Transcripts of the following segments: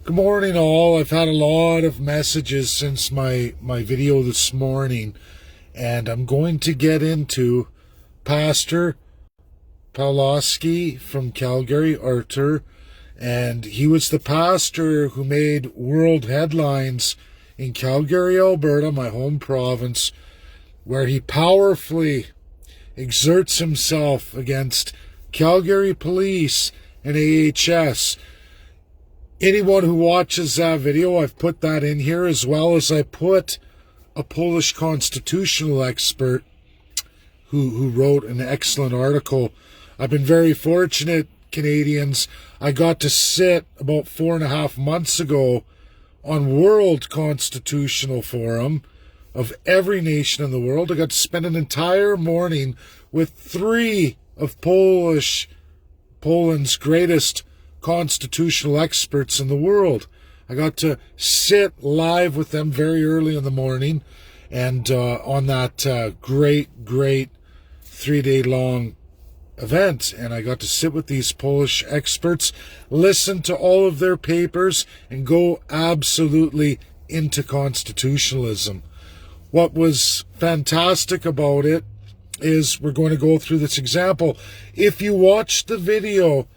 Good morning, all. I've had a lot of messages since my video this morning, and I'm going to get into Pastor Pawlowski from Calgary, Artur, and he was the pastor who made world headlines in Calgary, Alberta, my home province, where he powerfully exerts himself against Calgary police and AHS. Anyone who watches that video, I've put that in here, as well as I put a Polish constitutional expert who wrote an excellent article. I've been very fortunate, Canadians. I got to sit about 4.5 months ago on World Constitutional Forum of every nation in the world. I got to spend an entire morning with 3 of Poland's greatest constitutional experts in the world. I got to sit live with them very early in the morning, and on that great 3-day-long event, and I got to sit with these Polish experts, listen to all of their papers, and go absolutely into constitutionalism. What was fantastic about it is we're going to go through this example. If you watch the video,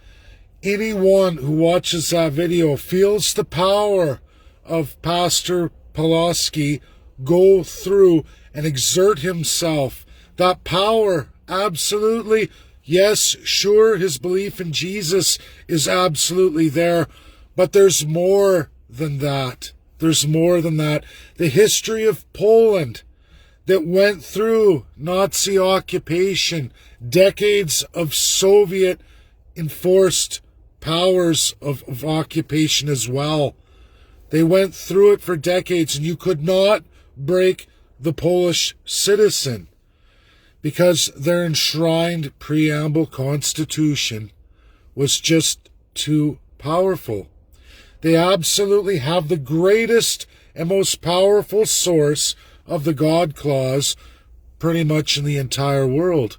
anyone who watches that video feels the power of Pastor Pawlowski go through and exert himself. That power, absolutely, yes, sure, his belief in Jesus is absolutely there, but there's more than that. There's more than that. The history of Poland that went through Nazi occupation, decades of Soviet enforced powers of occupation as well. They went through it for decades, and you could not break the Polish citizen because their enshrined preamble constitution was just too powerful. They absolutely have the greatest and most powerful source of the God clause pretty much in the entire world.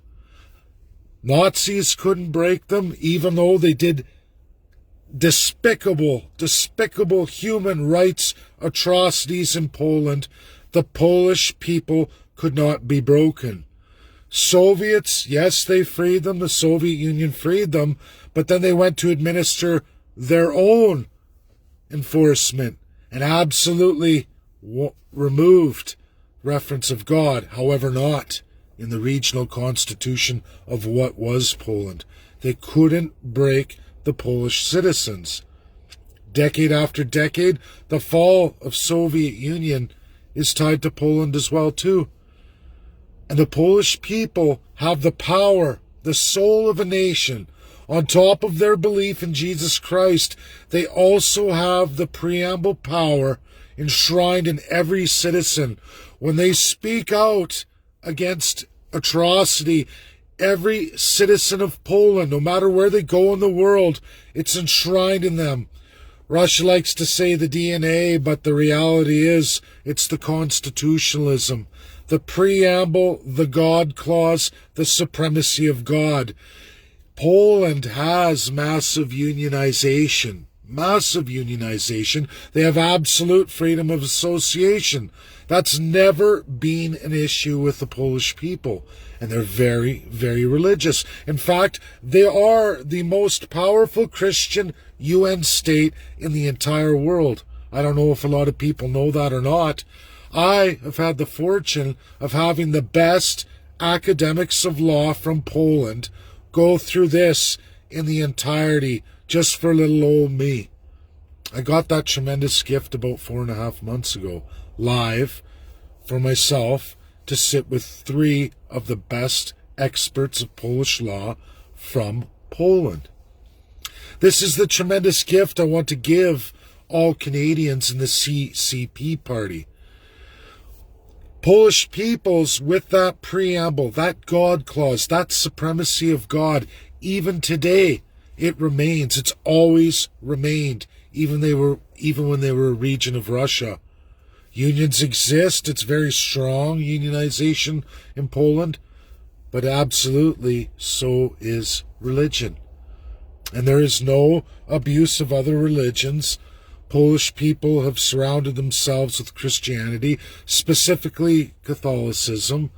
Nazis couldn't break them, even though they did despicable human rights atrocities in Poland. The Polish people could not be broken. Soviets, yes, they freed them. The Soviet Union freed them, but then they went to administer their own enforcement and absolutely removed reference of God, however not in the regional constitution of what was Poland. They couldn't break the Polish citizens. Decade after decade, the fall of Soviet Union is tied to Poland as well too. And the Polish people have the power, the soul of a nation. On top of their belief in Jesus Christ, they also have the preamble power enshrined in every citizen. When they speak out against atrocity, every citizen of Poland, no matter where they go in the world, it's enshrined in them. Russia likes to say the DNA, but the reality is it's the constitutionalism, the preamble, the God clause, the supremacy of God. Poland has massive unionization. They have absolute freedom of association. That's never been an issue with the Polish people. And they're very religious. In fact, they are the most powerful Christian UN state in the entire world. I don't know if a lot of people know that or not. I have had the fortune of having the best academics of law from Poland go through this in the entirety just for little old me. I got that tremendous gift about 4.5 months ago, live, for myself, to sit with 3 of the best experts of Polish law from Poland. This is the tremendous gift I want to give all Canadians in the CCP party. Polish peoples, with that preamble, that God clause, that supremacy of God, even today, it remains. It's always remained, even when they were a region of Russia. Unions exist. It's very strong unionization in Poland, but absolutely so is religion. And there is no abuse of other religions Polish people have surrounded themselves with Christianity, specifically Catholicism.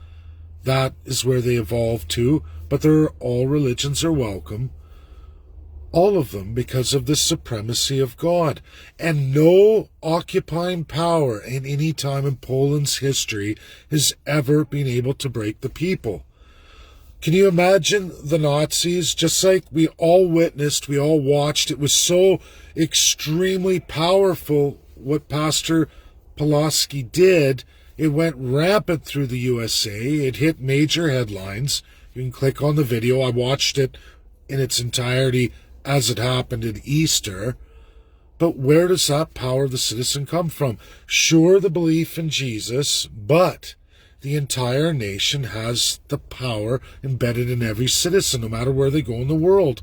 That is where they evolved to, but all religions are welcome. All of them, because of the supremacy of God. And no occupying power in any time in Poland's history has ever been able to break the people. Can you imagine the Nazis? Just like we all witnessed, we all watched, it was so extremely powerful what Pastor Pawlowski did. It went rampant through the USA. It hit major headlines. You can click on the video. I watched it in its entirety as it happened at Easter. But where does that power of the citizen come from? Sure, the belief in Jesus, but the entire nation has the power embedded in every citizen, no matter where they go in the world.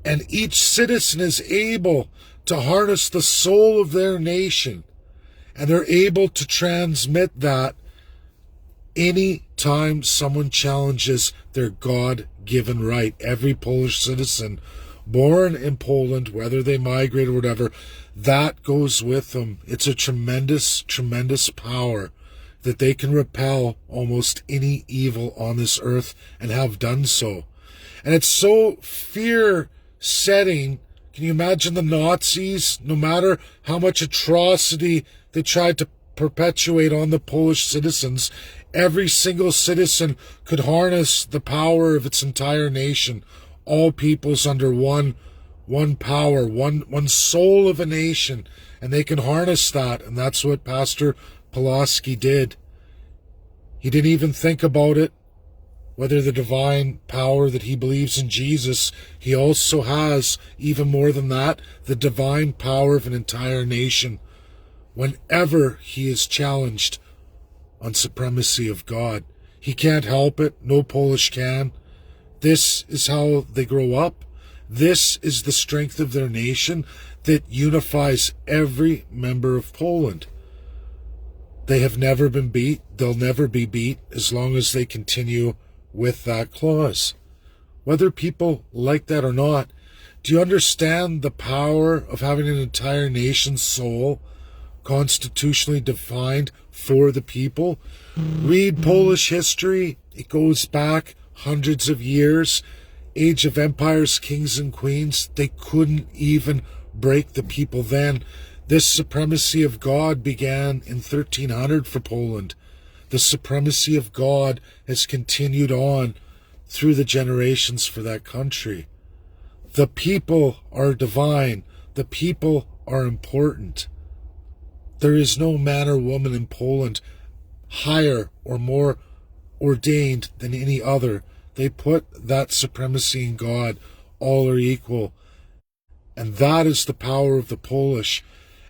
And each citizen is able to harness the soul of their nation, and they're able to transmit that any time someone challenges their God-given right. Every Polish citizen born in Poland, whether they migrate or whatever, that goes with them. It's a tremendous, tremendous power that they can repel almost any evil on this earth, and have done so. And it's so fear-setting. Can you imagine the Nazis, no matter how much atrocity they tried to perpetuate on the Polish citizens, every single citizen could harness the power of its entire nation. All peoples under one power, one soul of a nation, and they can harness that. And that's what Pastor Pawlowski did. He didn't even think about it, whether the divine power that he believes in Jesus. He also has, even more than that, the divine power of an entire nation. Whenever he is challenged on supremacy of God, he can't help it. No Polish can. This is how they grow up. This is the strength of their nation that unifies every member of Poland. They have never been beat. They'll never be beat as long as they continue with that clause. Whether people like that or not, do you understand the power of having an entire nation's soul constitutionally defined for the people? Read Polish history. It goes back hundreds of years. Age of empires, kings and queens, they couldn't even break the people then. This supremacy of God began in 1300 for Poland. The supremacy of God has continued on through the generations for that country. The people are divine. The people are important. There is no man or woman in Poland higher or more ordained than any other. They put that supremacy in God. All are equal. And that is the power of the Polish.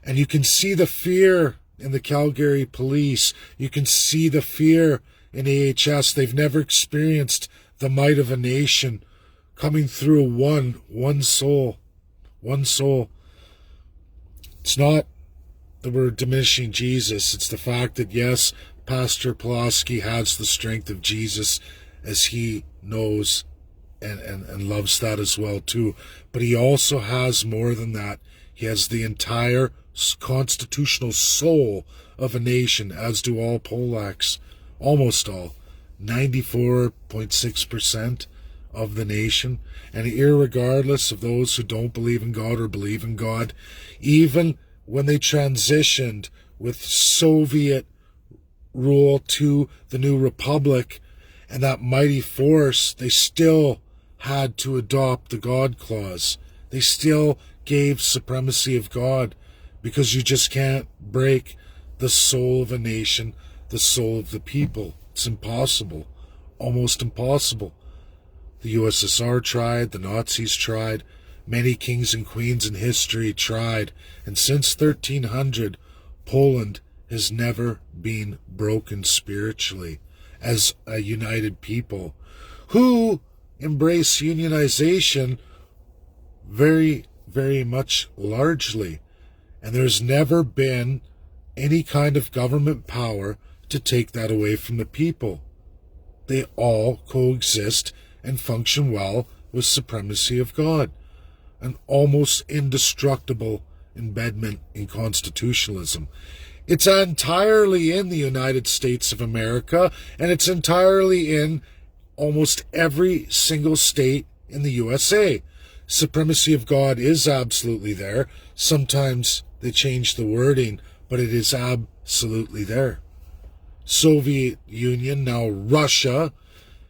And you can see the fear in the Calgary police. You can see the fear in AHS. They've never experienced the might of a nation coming through one soul. One soul. It's not that we're diminishing Jesus. It's the fact that, yes, Pastor Pawlowski has the strength of Jesus, as he knows and loves that as well too. But he also has more than that. He has the entire constitutional soul of a nation, as do all Polacks. Almost all. 94.6% of the nation. And irregardless of those who don't believe in God or believe in God, even when they transitioned with Soviet rule to the new republic and that mighty force, they still had to adopt the God clause. They still gave supremacy of God, because you just can't break the soul of a nation, the soul of the people. It's impossible. Almost impossible. The USSR tried, the Nazis tried, many kings and queens in history tried, and since 1300, Poland has never been broken spiritually as a united people who embrace unionization very, very much largely. And there's never been any kind of government power to take that away from the people. They all coexist and function well with supremacy of God. An almost indestructible embedment in constitutionalism. It's entirely in the United States of America, and it's entirely in almost every single state in the USA. Supremacy of God is absolutely there. Sometimes they change the wording, but it is absolutely there. Soviet Union, now Russia,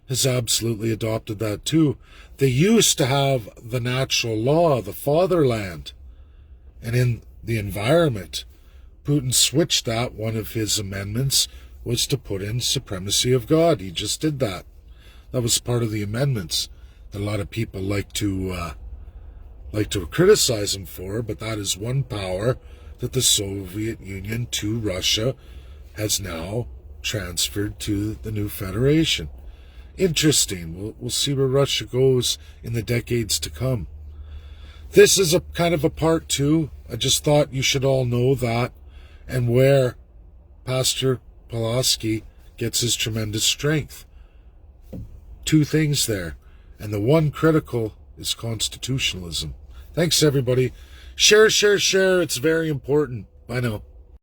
has absolutely adopted that too. They used to have the natural law, the fatherland, and in the environment. Putin switched that. One of his amendments was to put in supremacy of God. He just did that. That was part of the amendments that a lot of people like to criticize him for, but that is one power that the Soviet Union to Russia has now transferred to the new federation. Interesting. We'll see where Russia goes in the decades to come. This is a kind of a part two. I just thought you should all know that, and where Pastor Pawlowski gets his tremendous strength. Two things there, and the one critical is constitutionalism. Thanks, everybody. Share. It's very important. Bye now.